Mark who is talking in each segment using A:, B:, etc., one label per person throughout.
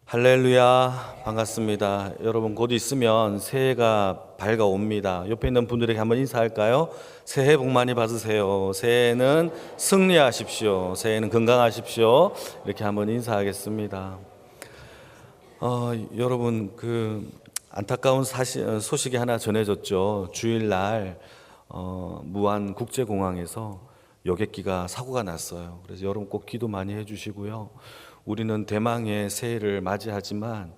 A: 할렐루야, 반갑습니다. 여러분, 곧 있으면 새해가 밝아옵니다. 옆에 있는 분들에게 한번 인사할까요? 새해 복 많이 받으세요. 새해는 승리하십시오. 새해는 건강하십시오. 이렇게 한번 인사하겠습니다. 여러분, 안타까운 소식이 하나 전해졌죠. 주일날 무안 국제공항에서 여객기가 사고가 났어요. 그래서 여러분 꼭 기도 많이 해주시고요. 우리는 대망의 새해를 맞이하지만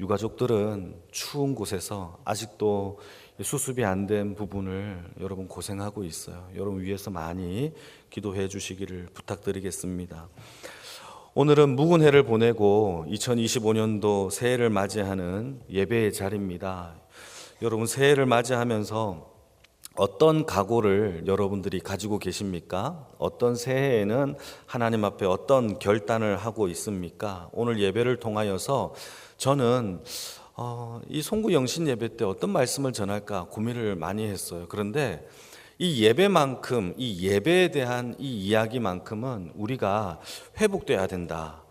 A: 유가족들은 추운 곳에서 아직도 수습이 안 된 부분을 여러분 고생하고 있어요. 여러분 위해서 많이 기도해 주시기를 부탁드리겠습니다. 오늘은 묵은 해를 보내고 2025년도 새해를 맞이하는 예배의 자리입니다. 여러분 새해를 맞이하면서 어떤 각오를 여러분들이 가지고 계십니까? 어떤 새해에는 하나님 앞에 어떤 결단을 하고 있습니까? 오늘 예배를 통하여서 저는 이 송구 영신 예배 때 어떤 말씀을 전할까 고민을 많이 했어요. 그런데 이 예배만큼, 이 예배에 대한 이 이야기만큼은 우리가 회복돼야 된다.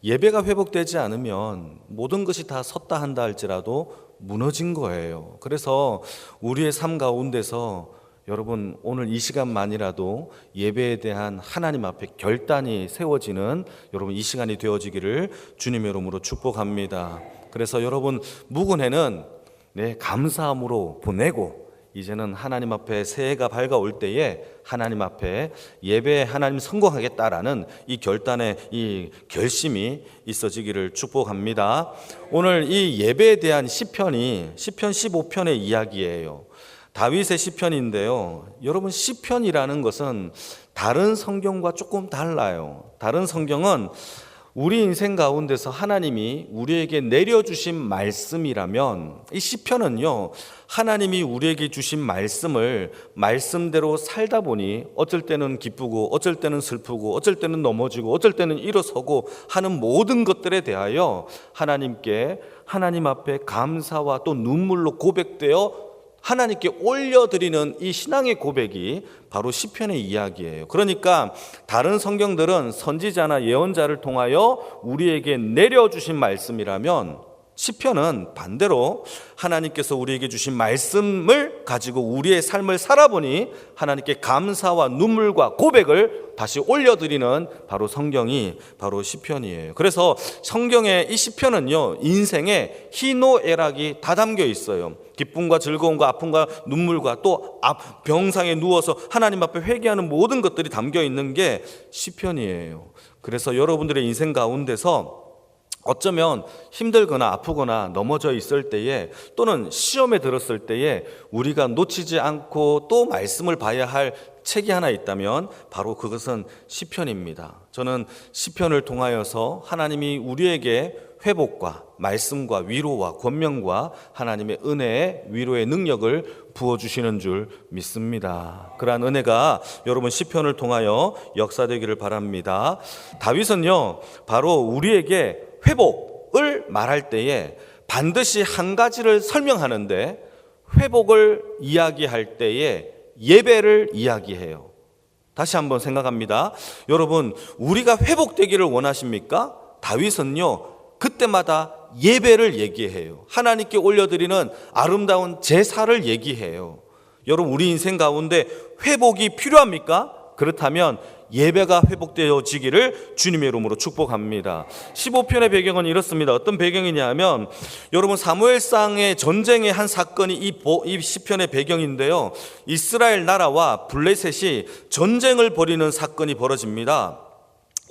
A: 예배가 회복되지 않으면 모든 것이 다 섰다 한다 할지라도 무너진 거예요. 그래서 우리의 삶 가운데서 여러분 오늘 이 시간만이라도 예배에 대한 하나님 앞에 결단이 세워지는 여러분 이 시간이 되어지기를 주님의 이름으로 축복합니다. 그래서 여러분 묵은 해는 감사함으로 보내고 이제는 하나님 앞에 새해가 밝아올 때에 하나님 앞에 예배에 하나님 성공하겠다라는 이 결단의 이 결심이 있어지기를 축복합니다. 오늘 이 예배에 대한 시편이 시편 15편의 이야기예요. 다윗의 시편인데요. 여러분 시편이라는 것은 다른 성경과 조금 달라요. 다른 성경은 우리 인생 가운데서 하나님이 우리에게 내려주신 말씀이라면 이 시편은요 하나님이 우리에게 주신 말씀을 말씀대로 살다 보니 어쩔 때는 기쁘고 어쩔 때는 슬프고 어쩔 때는 넘어지고 어쩔 때는 일어서고 하는 모든 것들에 대하여 하나님께 하나님 앞에 감사와 또 눈물로 고백되어 하나님께 올려드리는 이 신앙의 고백이 바로 시편의 이야기예요. 그러니까 다른 성경들은 선지자나 예언자를 통하여 우리에게 내려주신 말씀이라면 시편은 반대로 하나님께서 우리에게 주신 말씀을 가지고 우리의 삶을 살아보니 하나님께 감사와 눈물과 고백을 다시 올려드리는 바로 성경이 바로 시편이에요. 그래서 성경의 이 시편은요 인생의 희노애락이 다 담겨 있어요. 기쁨과 즐거움과 아픔과 눈물과 또 병상에 누워서 하나님 앞에 회개하는 모든 것들이 담겨 있는 게 시편이에요. 그래서 여러분들의 인생 가운데서 어쩌면 힘들거나 아프거나 넘어져 있을 때에 또는 시험에 들었을 때에 우리가 놓치지 않고 또 말씀을 봐야 할 책이 하나 있다면 바로 그것은 시편입니다. 저는 시편을 통하여서 하나님이 우리에게 회복과 말씀과 위로와 권면과 하나님의 은혜의 위로의 능력을 부어주시는 줄 믿습니다. 그러한 은혜가 여러분 시편을 통하여 역사되기를 바랍니다. 다윗은요 바로 우리에게 회복을 말할 때에 반드시 한 가지를 설명하는데 회복을 이야기할 때에 예배를 이야기해요. 다시 한번 생각합니다. 여러분 우리가 회복되기를 원하십니까? 다윗은요 그때마다 예배를 얘기해요. 하나님께 올려드리는 아름다운 제사를 얘기해요. 여러분 우리 인생 가운데 회복이 필요합니까? 그렇다면 예배가 회복되어지기를 주님의 이름으로 축복합니다. 15편의 배경은 이렇습니다. 어떤 배경이냐 하면 여러분 사무엘상의 전쟁의 한 사건이 이 시편의 배경인데요. 이스라엘 나라와 블레셋이 전쟁을 벌이는 사건이 벌어집니다.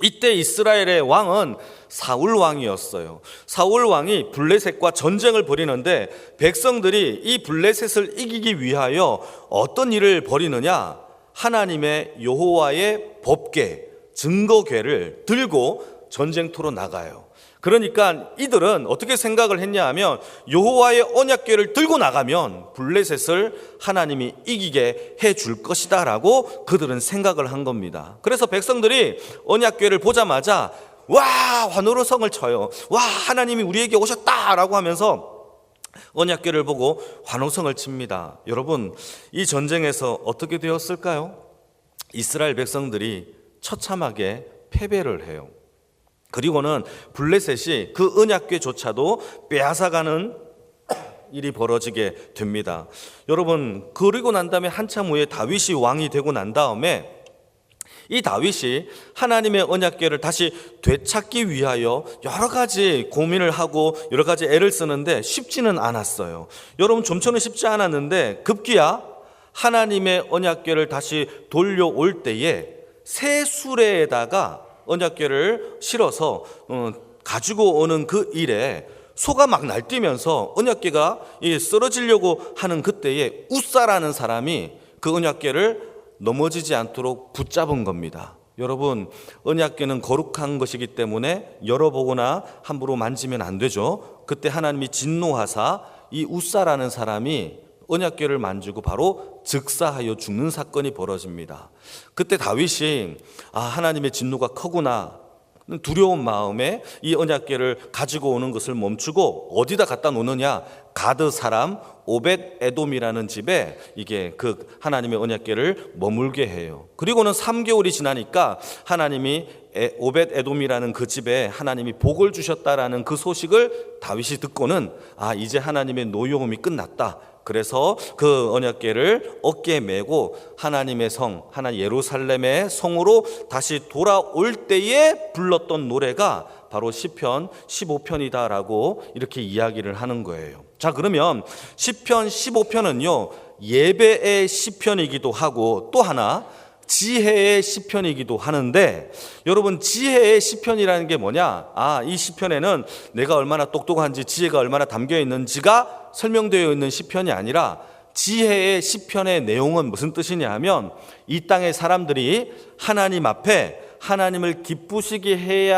A: 이때 이스라엘의 왕은 사울 왕이었어요. 사울 왕이 블레셋과 전쟁을 벌이는데 백성들이 이 블레셋을 이기기 위하여 어떤 일을 벌이느냐? 하나님의 여호와의 법궤, 증거궤를 들고 전쟁터로 나가요. 그러니까 이들은 어떻게 생각을 했냐 하면 여호와의 언약궤를 들고 나가면 블레셋을 하나님이 이기게 해줄 것이다 라고 그들은 생각을 한 겁니다. 그래서 백성들이 언약궤를 보자마자 와 환호로 성을 쳐요. 와 하나님이 우리에게 오셨다 라고 하면서 언약궤를 보고 환호성을 칩니다. 여러분 이 전쟁에서 어떻게 되었을까요? 이스라엘 백성들이 처참하게 패배를 해요. 그리고는 블레셋이 그 언약궤조차도 빼앗아가는 일이 벌어지게 됩니다. 여러분, 그리고 난 다음에 한참 후에 다윗이 왕이 되고 난 다음에 이 다윗이 하나님의 언약궤를 다시 되찾기 위하여 여러 가지 고민을 하고 여러 가지 애를 쓰는데 쉽지는 않았어요. 여러분, 좀처럼 쉽지 않았는데 급기야 하나님의 언약궤를 다시 돌려올 때에 새 수레에다가 언약궤를 실어서 가지고 오는 그 일에 소가 막 날뛰면서 언약궤가 쓰러지려고 하는 그때에 웃사라는 사람이 그 언약궤를 넘어지지 않도록 붙잡은 겁니다. 여러분, 언약궤는 거룩한 것이기 때문에 열어보거나 함부로 만지면 안 되죠. 그때 하나님이 진노하사 이 웃사라는 사람이 언약궤를 만지고 바로 즉사하여 죽는 사건이 벌어집니다. 그때 다윗이 하나님의 진노가 크구나 두려운 마음에 이 언약궤를 가지고 오는 것을 멈추고 어디다 갖다 놓느냐? 가드 사람 오벳 에돔이라는 집에 이게 그 하나님의 언약궤를 머물게 해요. 그리고는 3개월이 지나니까 하나님이 오벳 에돔이라는 그 집에 하나님이 복을 주셨다라는 그 소식을 다윗이 듣고는 이제 하나님의 노여움이 끝났다. 그래서 그 언약궤를 어깨에 메고 하나님의 성, 하나님 예루살렘의 성으로 다시 돌아올 때에 불렀던 노래가 바로 시편 15편이다라고 이렇게 이야기를 하는 거예요. 자, 그러면 시편 15편은요 예배의 시편이기도 하고 또 하나 지혜의 시편이기도 하는데, 여러분, 지혜의 시편이라는 게 뭐냐? 이 시편에는 내가 얼마나 똑똑한지 지혜가 얼마나 담겨 있는지가 설명되어 있는 시편이 아니라 지혜의 시편의 내용은 무슨 뜻이냐 하면 이 땅의 사람들이 하나님 앞에 하나님을 기쁘시게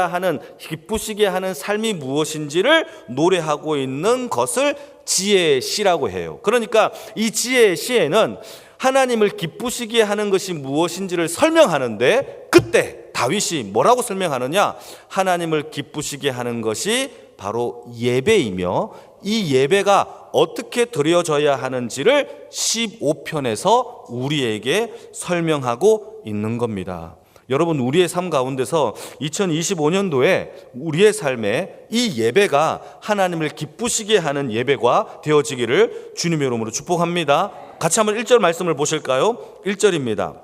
A: 하는 삶이 무엇인지를 노래하고 있는 것을 지혜의 시라고 해요. 그러니까 이 지혜의 시에는 하나님을 기쁘시게 하는 것이 무엇인지를 설명하는데, 그때 다윗이 뭐라고 설명하느냐? 하나님을 기쁘시게 하는 것이 바로 예배이며 이 예배가 어떻게 드려져야 하는지를 15편에서 우리에게 설명하고 있는 겁니다. 여러분, 우리의 삶 가운데서 2025년도에 우리의 삶에 이 예배가 하나님을 기쁘시게 하는 예배가 되어지기를 주님의 이름으로 축복합니다. 같이 한번 1절 말씀을 보실까요? 1절입니다.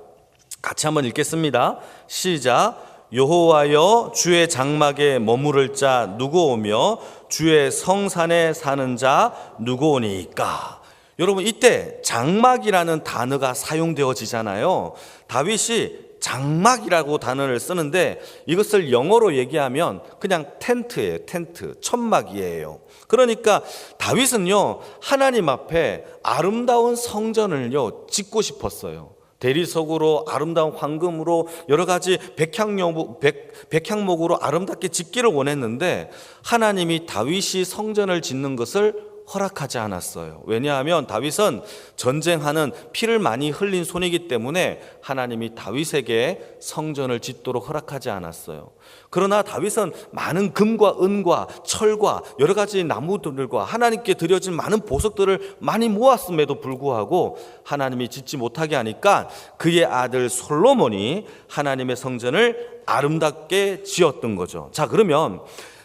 A: 같이 한번 읽겠습니다. 시작. 여호와여, 주의 장막에 머무를 자 누구 오며 주의 성산에 사는 자 누구 오니까. 여러분, 이때 장막이라는 단어가 사용되어지잖아요. 다윗이 장막이라고 단어를 쓰는데 이것을 영어로 얘기하면 그냥 텐트예요. 텐트, 천막이에요. 그러니까 다윗은요 하나님 앞에 아름다운 성전을요 짓고 싶었어요. 대리석으로 아름다운 황금으로 여러 가지 백향목으로 아름답게 짓기를 원했는데 하나님이 다윗이 성전을 짓는 것을 허락하지 않았어요. 왜냐하면 다윗은 전쟁하는 피를 많이 흘린 손이기 때문에 하나님이 다윗에게 성전을 짓도록 허락하지 않았어요. 그러나 다윗은 많은 금과 은과 철과 여러 가지 나무들과 하나님께 드려진 많은 보석들을 많이 모았음에도 불구하고 하나님이 짓지 못하게 하니까 그의 아들 솔로몬이 하나님의 성전을 아름답게 지었던 거죠. 자, 그러면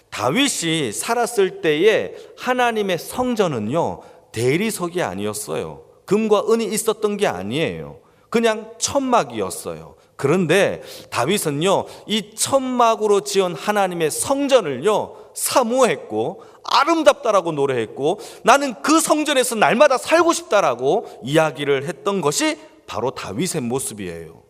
A: 다윗이 살았을 때에 하나님의 성전은요 대리석이 아니었어요. 금과 은이 있었던 게 아니에요. 그냥 천막이었어요. 그런데 다윗은요 이 천막으로 지은 하나님의 성전을요 사모했고 아름답다라고 노래했고 나는 그 성전에서 날마다 살고 싶다라고 이야기를 했던 것이 바로 다윗의 모습이에요.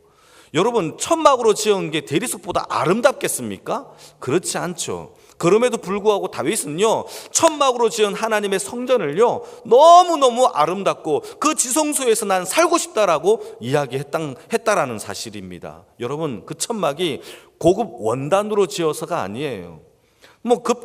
A: 여러분, 천막으로 지은 게 대리석보다 아름답겠습니까? 그렇지 않죠. 그럼에도 불구하고 다윗은요 천막으로 지은 하나님의 성전을요 너무너무 아름답고 그 지성소에서 난 살고 싶다라고 이야기했다라는 사실입니다. 여러분, 그 천막이 고급 원단으로 지어서가 아니에요.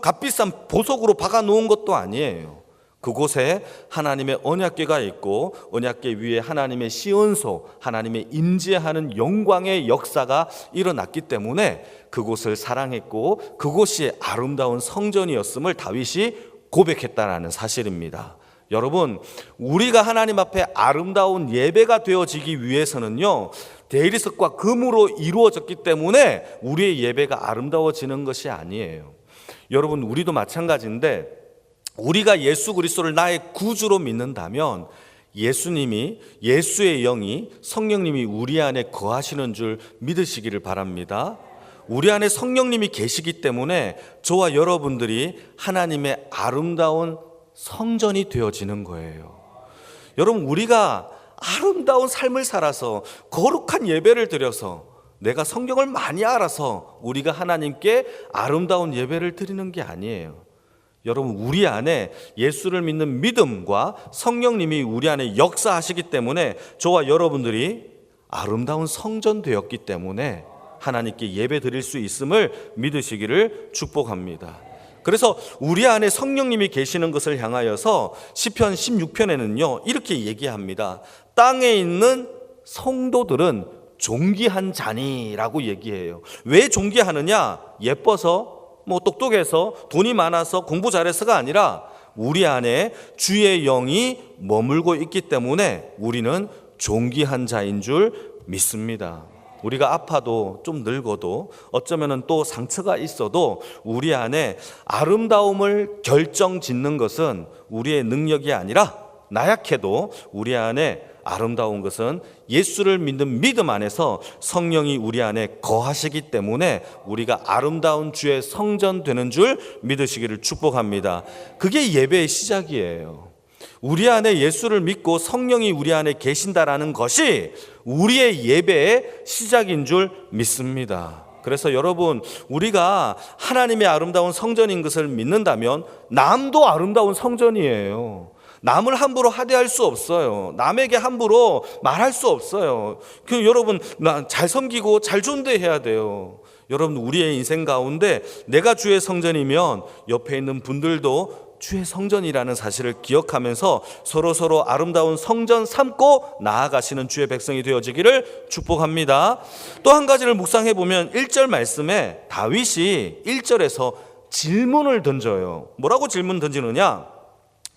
A: 값비싼 보석으로 박아 놓은 것도 아니에요. 그곳에 하나님의 언약궤가 있고 언약궤 위에 하나님의 시온소, 하나님의 임재하는 영광의 역사가 일어났기 때문에 그곳을 사랑했고 그곳이 아름다운 성전이었음을 다윗이 고백했다는 사실입니다. 여러분, 우리가 하나님 앞에 아름다운 예배가 되어지기 위해서는요 대리석과 금으로 이루어졌기 때문에 우리의 예배가 아름다워지는 것이 아니에요. 여러분, 우리도 마찬가지인데 우리가 예수 그리스도를 나의 구주로 믿는다면 예수님이, 예수의 영이, 성령님이 우리 안에 거하시는 줄 믿으시기를 바랍니다. 우리 안에 성령님이 계시기 때문에 저와 여러분들이 하나님의 아름다운 성전이 되어지는 거예요. 여러분, 우리가 아름다운 삶을 살아서 거룩한 예배를 드려서 내가 성경을 많이 알아서 우리가 하나님께 아름다운 예배를 드리는 게 아니에요. 여러분, 우리 안에 예수를 믿는 믿음과 성령님이 우리 안에 역사하시기 때문에 저와 여러분들이 아름다운 성전 되었기 때문에 하나님께 예배 드릴 수 있음을 믿으시기를 축복합니다. 그래서 우리 안에 성령님이 계시는 것을 향하여서 시편 16편에는요 이렇게 얘기합니다. 땅에 있는 성도들은 존귀한 자니라고 얘기해요. 왜 존귀하느냐? 예뻐서, 똑똑해서, 돈이 많아서, 공부 잘해서가 아니라 우리 안에 주의 영이 머물고 있기 때문에 우리는 존귀한 자인 줄 믿습니다. 우리가 아파도 좀 늙어도 어쩌면 또 상처가 있어도 우리 안에 아름다움을 결정짓는 것은 우리의 능력이 아니라 나약해도 우리 안에 아름다운 것은 예수를 믿는 믿음 안에서 성령이 우리 안에 거하시기 때문에 우리가 아름다운 주의 성전 되는 줄 믿으시기를 축복합니다. 그게 예배의 시작이에요. 우리 안에 예수를 믿고 성령이 우리 안에 계신다라는 것이 우리의 예배의 시작인 줄 믿습니다. 그래서 여러분, 우리가 하나님의 아름다운 성전인 것을 믿는다면 남도 아름다운 성전이에요. 남을 함부로 하대할 수 없어요. 남에게 함부로 말할 수 없어요. 여러분, 잘 섬기고 잘 존대해야 돼요. 여러분, 우리의 인생 가운데 내가 주의 성전이면 옆에 있는 분들도 주의 성전이라는 사실을 기억하면서 서로 아름다운 성전 삼고 나아가시는 주의 백성이 되어지기를 축복합니다. 또 한 가지를 묵상해 보면 1절 말씀에 다윗이 1절에서 질문을 던져요. 뭐라고 질문 던지느냐?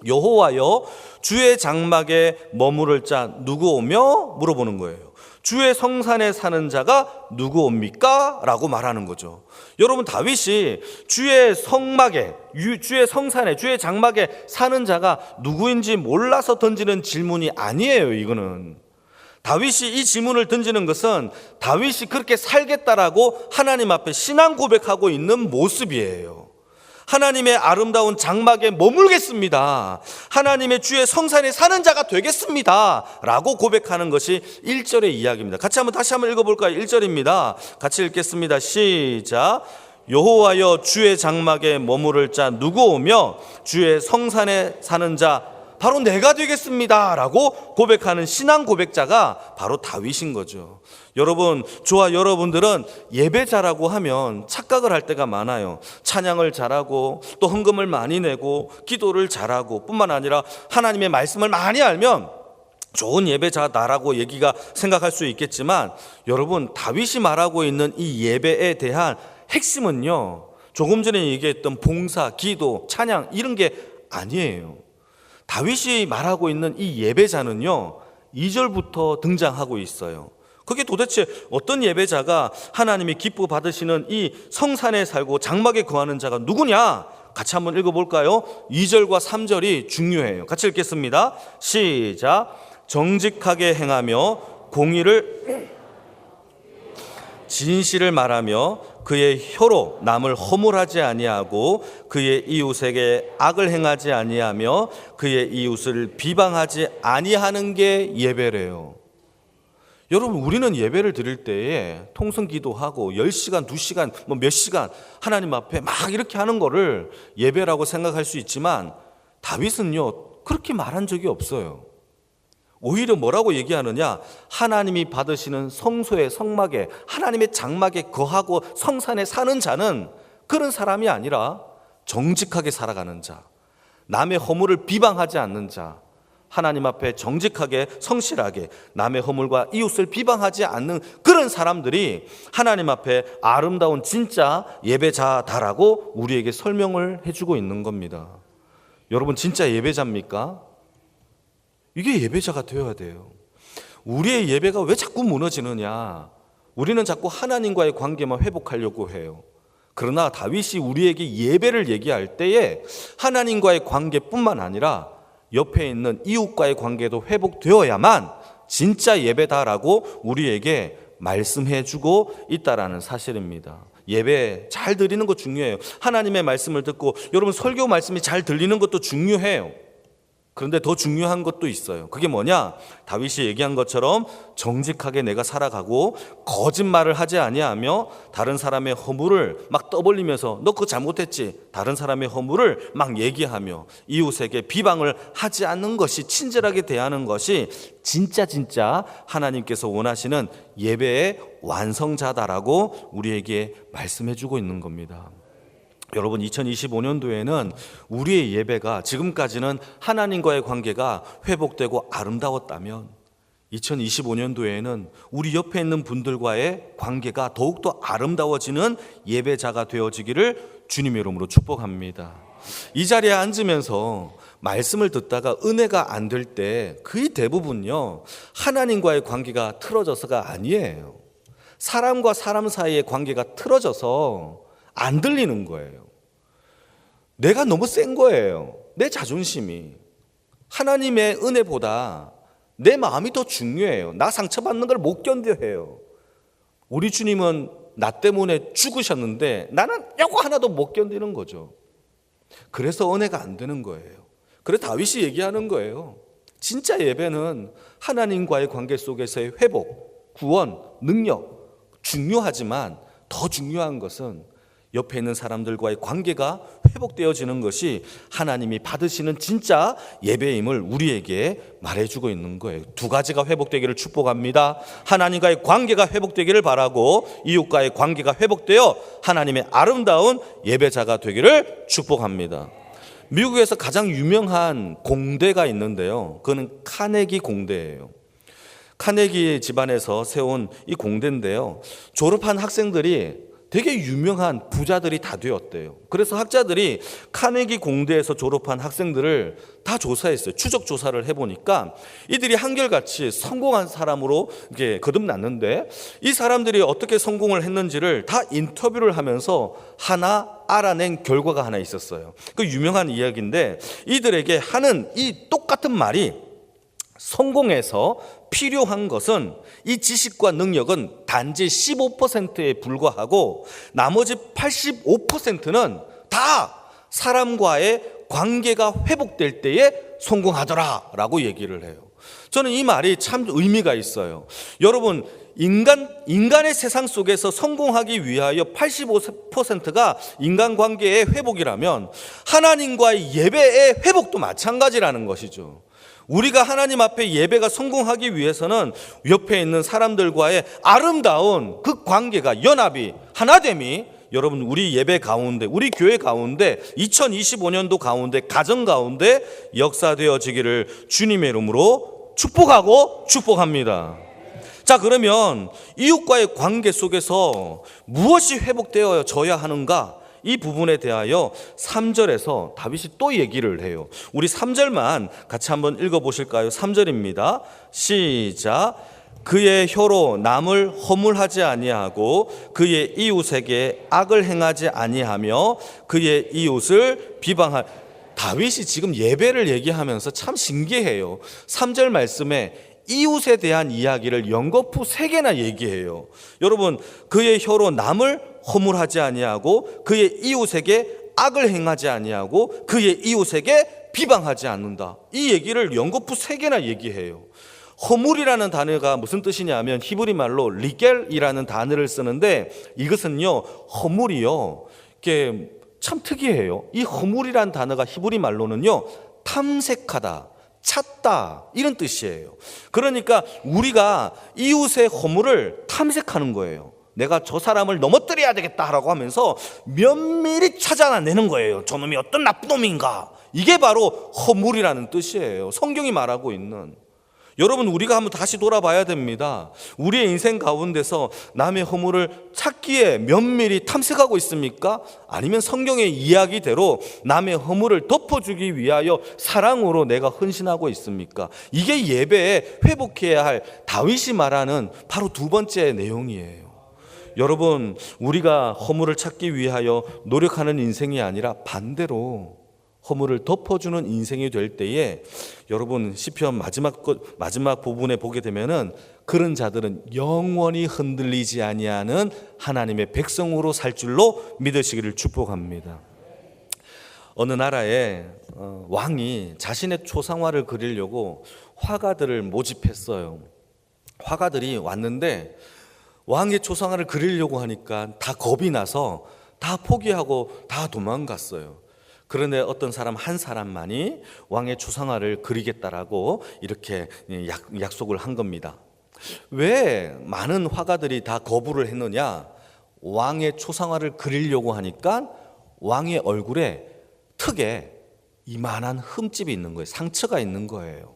A: 여호와여, 주의 장막에 머무를 자 누구 오며? 물어보는 거예요. 주의 성산에 사는 자가 누구 옵니까? 라고 말하는 거죠. 여러분, 다윗이 주의 성막에, 주의 성산에, 주의 장막에 사는 자가 누구인지 몰라서 던지는 질문이 아니에요. 이거는 다윗이 이 질문을 던지는 것은 다윗이 그렇게 살겠다라고 하나님 앞에 신앙 고백하고 있는 모습이에요. 하나님의 아름다운 장막에 머물겠습니다. 하나님의 주의 성산에 사는 자가 되겠습니다. 라고 고백하는 것이 1절의 이야기입니다. 다시 한번 읽어볼까요? 1절입니다. 같이 읽겠습니다. 시작. 여호와여, 주의 장막에 머무를 자 누구 오며? 주의 성산에 사는 자 바로 내가 되겠습니다. 라고 고백하는 신앙 고백자가 바로 다윗인 거죠. 여러분, 저와 여러분들은 예배자라고 하면 착각을 할 때가 많아요. 찬양을 잘하고 또 헌금을 많이 내고 기도를 잘하고 뿐만 아니라 하나님의 말씀을 많이 알면 좋은 예배자다라고 생각할 수 있겠지만, 여러분, 다윗이 말하고 있는 이 예배에 대한 핵심은요, 조금 전에 얘기했던 봉사, 기도, 찬양 이런 게 아니에요. 다윗이 말하고 있는 이 예배자는요 2절부터 등장하고 있어요. 그게 도대체 어떤 예배자가 하나님이 기뻐 받으시는 이 성산에 살고 장막에 거하는 자가 누구냐? 같이 한번 읽어볼까요? 2절과 3절이 중요해요. 같이 읽겠습니다. 시작. 정직하게 행하며 공의를 진실을 말하며 그의 혀로 남을 허물하지 아니하고 그의 이웃에게 악을 행하지 아니하며 그의 이웃을 비방하지 아니하는 게 예배래요. 여러분, 우리는 예배를 드릴 때에 통성 기도하고 10시간, 2시간, 몇 시간 하나님 앞에 막 이렇게 하는 거를 예배라고 생각할 수 있지만 다윗은요 그렇게 말한 적이 없어요. 오히려 뭐라고 얘기하느냐? 하나님이 받으시는 성소의 성막에, 하나님의 장막에 거하고 성산에 사는 자는 그런 사람이 아니라 정직하게 살아가는 자, 남의 허물을 비방하지 않는 자, 하나님 앞에 정직하게 성실하게 남의 허물과 이웃을 비방하지 않는 그런 사람들이 하나님 앞에 아름다운 진짜 예배자다라고 우리에게 설명을 해주고 있는 겁니다. 여러분, 진짜 예배자입니까? 이게 예배자가 되어야 돼요. 우리의 예배가 왜 자꾸 무너지느냐? 우리는 자꾸 하나님과의 관계만 회복하려고 해요. 그러나 다윗이 우리에게 예배를 얘기할 때에 하나님과의 관계뿐만 아니라 옆에 있는 이웃과의 관계도 회복되어야만 진짜 예배다라고 우리에게 말씀해주고 있다라는 사실입니다. 예배 잘 드리는 거 중요해요. 하나님의 말씀을 듣고 여러분 설교 말씀이 잘 들리는 것도 중요해요. 그런데 더 중요한 것도 있어요. 그게 뭐냐? 다윗이 얘기한 것처럼 정직하게 내가 살아가고 거짓말을 하지 아니하며 다른 사람의 허물을 막 떠벌리면서 너 그거 잘못했지, 다른 사람의 허물을 막 얘기하며 이웃에게 비방을 하지 않는 것이, 친절하게 대하는 것이 진짜 하나님께서 원하시는 예배의 완성자다라고 우리에게 말씀해 주고 있는 겁니다. 여러분, 2025년도에는 우리의 예배가 지금까지는 하나님과의 관계가 회복되고 아름다웠다면 2025년도에는 우리 옆에 있는 분들과의 관계가 더욱더 아름다워지는 예배자가 되어지기를 주님의 이름으로 축복합니다. 이 자리에 앉으면서 말씀을 듣다가 은혜가 안 될 때 거의 대부분요, 하나님과의 관계가 틀어져서가 아니에요. 사람과 사람 사이의 관계가 틀어져서 안 들리는 거예요. 내가 너무 센 거예요. 내 자존심이. 하나님의 은혜보다 내 마음이 더 중요해요. 나 상처받는 걸 못 견뎌해요. 우리 주님은 나 때문에 죽으셨는데 나는 이거 하나도 못 견디는 거죠. 그래서 은혜가 안 되는 거예요. 그래서 다윗이 얘기하는 거예요. 진짜 예배는 하나님과의 관계 속에서의 회복, 구원, 능력 중요하지만 더 중요한 것은 옆에 있는 사람들과의 관계가 회복되어지는 것이 하나님이 받으시는 진짜 예배임을 우리에게 말해주고 있는 거예요. 두 가지가 회복되기를 축복합니다. 하나님과의 관계가 회복되기를 바라고 이웃과의 관계가 회복되어 하나님의 아름다운 예배자가 되기를 축복합니다. 미국에서 가장 유명한 공대가 있는데요, 그거는 카네기 공대예요. 카네기 집안에서 세운 이 공대인데요, 졸업한 학생들이 되게 유명한 부자들이 다 되었대요. 그래서 학자들이 카네기 공대에서 졸업한 학생들을 다 조사했어요. 추적 조사를 해보니까 이들이 한결같이 성공한 사람으로 이렇게 거듭났는데, 이 사람들이 어떻게 성공을 했는지를 다 인터뷰를 하면서 하나 알아낸 결과가 하나 있었어요. 그 유명한 이야기인데, 이들에게 하는 이 똑같은 말이, 성공해서 필요한 것은 이 지식과 능력은 단지 15%에 불과하고 나머지 85%는 다 사람과의 관계가 회복될 때에 성공하더라라고 얘기를 해요. 저는 이 말이 참 의미가 있어요. 여러분, 인간의 세상 속에서 성공하기 위하여 85%가 인간관계의 회복이라면 하나님과의 예배의 회복도 마찬가지라는 것이죠. 우리가 하나님 앞에 예배가 성공하기 위해서는 옆에 있는 사람들과의 아름다운 그 관계가, 연합이, 하나됨이 여러분 우리 예배 가운데, 우리 교회 가운데, 2025년도 가운데, 가정 가운데 역사되어지기를 주님의 이름으로 축복하고 축복합니다. 자, 그러면 이웃과의 관계 속에서 무엇이 회복되어져야 하는가? 이 부분에 대하여 3절에서 다윗이 또 얘기를 해요. 우리 3절만 같이 한번 읽어보실까요? 3절입니다. 시작. 그의 혀로 남을 허물하지 아니하고 그의 이웃에게 악을 행하지 아니하며 그의 이웃을 비방할. 다윗이 지금 예배를 얘기하면서 참 신기해요. 3절 말씀에 이웃에 대한 이야기를 연거푸 3개나 얘기해요. 여러분, 그의 혀로 남을 허물하지 아니하고 그의 이웃에게 악을 행하지 아니하고 그의 이웃에게 비방하지 않는다. 이 얘기를 연거푸 3개나 얘기해요. 허물이라는 단어가 무슨 뜻이냐면 히브리 말로 리겔이라는 단어를 쓰는데, 이것은요, 허물이요, 이게 참 특이해요. 이 허물이라는 단어가 히브리 말로는요, 탐색하다, 찾다, 이런 뜻이에요. 그러니까 우리가 이웃의 허물을 탐색하는 거예요. 내가 저 사람을 넘어뜨려야 되겠다라고 하면서 면밀히 찾아내는 거예요. 저놈이 어떤 나쁜 놈인가. 이게 바로 허물이라는 뜻이에요. 성경이 말하고 있는. 여러분, 우리가 한번 다시 돌아봐야 됩니다. 우리의 인생 가운데서 남의 허물을 찾기에 면밀히 탐색하고 있습니까? 아니면 성경의 이야기대로 남의 허물을 덮어주기 위하여 사랑으로 내가 헌신하고 있습니까? 이게 예배에 회복해야 할 다윗이 말하는 바로 두 번째 내용이에요. 여러분, 우리가 허물을 찾기 위하여 노력하는 인생이 아니라 반대로 허물을 덮어주는 인생이 될 때에, 여러분, 시편 마지막 부분에 보게 되면은 그런 자들은 영원히 흔들리지 아니하는 하나님의 백성으로 살 줄로 믿으시기를 축복합니다. 어느 나라에 왕이 자신의 초상화를 그리려고 화가들을 모집했어요. 화가들이 왔는데 왕의 초상화를 그리려고 하니까 다 겁이 나서 다 포기하고 다 도망갔어요. 그런데 어떤 사람 한 사람만이 왕의 초상화를 그리겠다라고 이렇게 약속을 한 겁니다. 왜 많은 화가들이 다 거부를 했느냐? 왕의 초상화를 그리려고 하니까 왕의 얼굴에 턱에 이만한 흠집이 있는 거예요. 상처가 있는 거예요.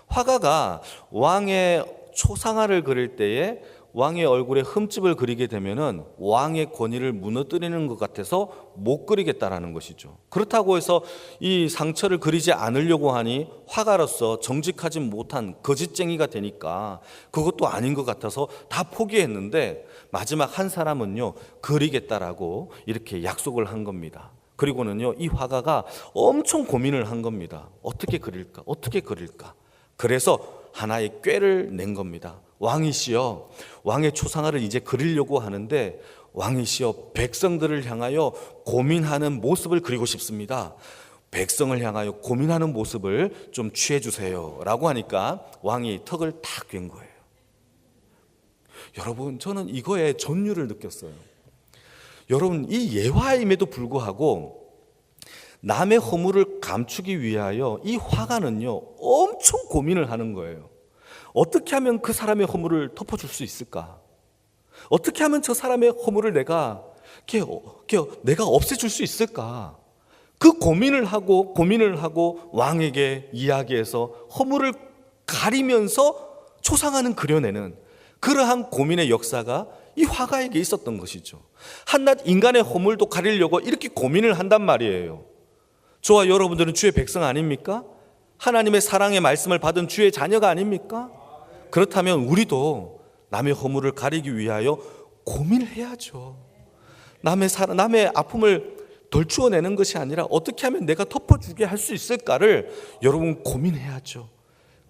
A: 화가가 왕의 초상화를 그릴 때에 왕의 얼굴에 흠집을 그리게 되면은 왕의 권위를 무너뜨리는 것 같아서 못 그리겠다라는 것이죠. 그렇다고 해서 이 상처를 그리지 않으려고 하니 화가로서 정직하지 못한 거짓쟁이가 되니까 그것도 아닌 것 같아서 다 포기했는데, 마지막 한 사람은요, 그리겠다라고 이렇게 약속을 한 겁니다. 그리고는요, 이 화가가 엄청 고민을 한 겁니다. 어떻게 그릴까? 어떻게 그릴까? 그래서 하나의 꾀를 낸 겁니다. 왕이시여, 왕의 초상화를 이제 그리려고 하는데 왕이시여, 백성들을 향하여 고민하는 모습을 그리고 싶습니다. 백성을 향하여 고민하는 모습을 좀 취해 주세요 라고 하니까 왕이 턱을 탁 괸 거예요. 여러분, 저는 이거에 전율을 느꼈어요. 여러분, 이 예화임에도 불구하고 남의 허물을 감추기 위하여 이 화가는요, 엄청 고민을 하는 거예요. 어떻게 하면 그 사람의 허물을 덮어줄 수 있을까? 어떻게 하면 저 사람의 허물을 내가 없애줄 수 있을까? 그 고민을 하고 왕에게 이야기해서 허물을 가리면서 초상화는 그려내는 그러한 고민의 역사가 이 화가에게 있었던 것이죠. 한낱 인간의 허물도 가리려고 이렇게 고민을 한단 말이에요. 저와 여러분들은 주의 백성 아닙니까? 하나님의 사랑의 말씀을 받은 주의 자녀가 아닙니까? 그렇다면 우리도 남의 허물을 가리기 위하여 고민을 해야죠. 남의 아픔을 덜 주워내는 것이 아니라 어떻게 하면 내가 덮어주게 할 수 있을까를 여러분 고민해야죠.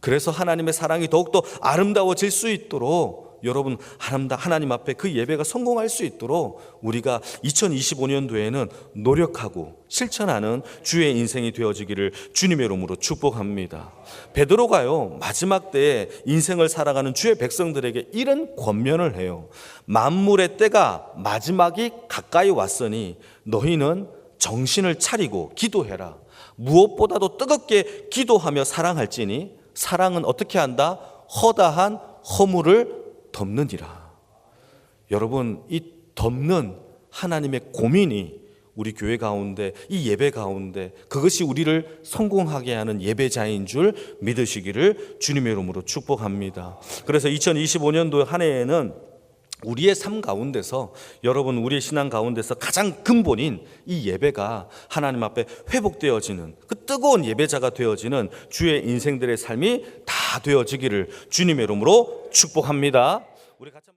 A: 그래서 하나님의 사랑이 더욱더 아름다워질 수 있도록, 여러분 하나님 앞에 그 예배가 성공할 수 있도록 우리가 2025년도에는 노력하고 실천하는 주의 인생이 되어지기를 주님의 이름으로 축복합니다. 베드로가요, 마지막 때에 인생을 살아가는 주의 백성들에게 이런 권면을 해요. 만물의 때가 마지막이 가까이 왔으니 너희는 정신을 차리고 기도해라. 무엇보다도 뜨겁게 기도하며 사랑할지니 사랑은 어떻게 한다? 허다한 허물을 덮느니라. 여러분, 이 덮는 하나님의 고민이 우리 교회 가운데, 이 예배 가운데, 그것이 우리를 성공하게 하는 예배자인 줄 믿으시기를 주님의 이름으로 축복합니다. 그래서 2025년도 한 해에는 우리의 삶 가운데서, 여러분 우리의 신앙 가운데서 가장 근본인 이 예배가 하나님 앞에 회복되어지는 그 뜨거운 예배자가 되어지는 주의 인생들의 삶이 다 되어지기를 주님의 이름으로 축복합니다. 우리 같이